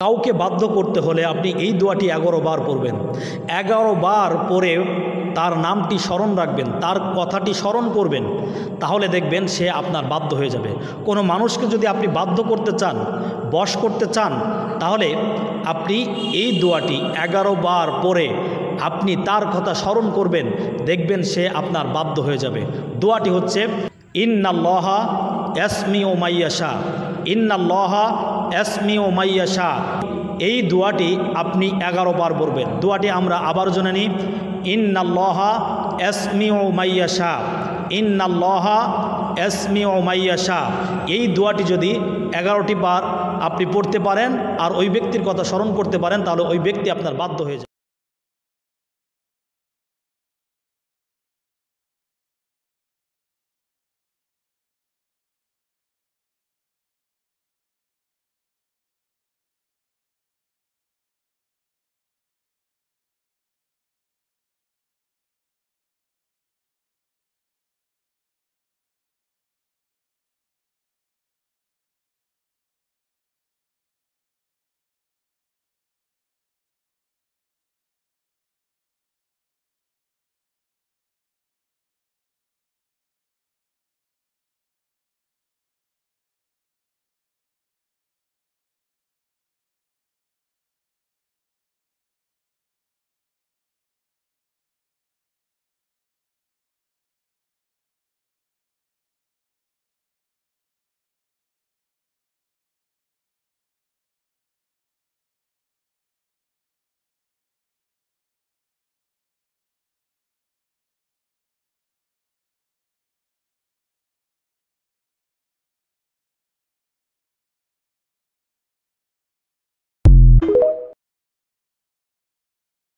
কাউকে বাধ্য করতে হলে আপনি এই দোয়াটি 11 বার পড়বেন। 11 বার পরে তার নামটি স্মরণ রাখবেন, তার কথাটি স্মরণ করবেন, তাহলে দেখবেন সে আপনার বাধ্য হয়ে যাবে। কোনো মানুষকে যদি আপনি বাধ্য করতে চান, বশ করতে চান, তাহলে আপনি এই দোয়াটি 11 বার পরে আপনি তার কথা স্মরণ করবেন, দেখবেন সে আপনার বাধ্য হয়ে যাবে। দোয়াটি হচ্ছে ইন্নাল্লাহা ইয়াসমিউ মাইয়াশা, ইন্নাল্লাহা ইয়াসমিউ মাইয়াশা। এই দোয়াটি আপনি 11 বার পড়বেন। দোয়াটি আমরা আবার জেনে নিই। ইন্নাল্লাহা ইয়াসমিউ মাইয়াশা, ইন্নাল্লাহা ইয়াসমিউ মাইয়াশা। এই দোয়াটি যদি 11টি বার আপনি পড়তে পারেন আর ওই ব্যক্তির কথা স্মরণ করতে পারেন, তাহলে ওই ব্যক্তি আপনার বাধ্য হয়ে যাবে।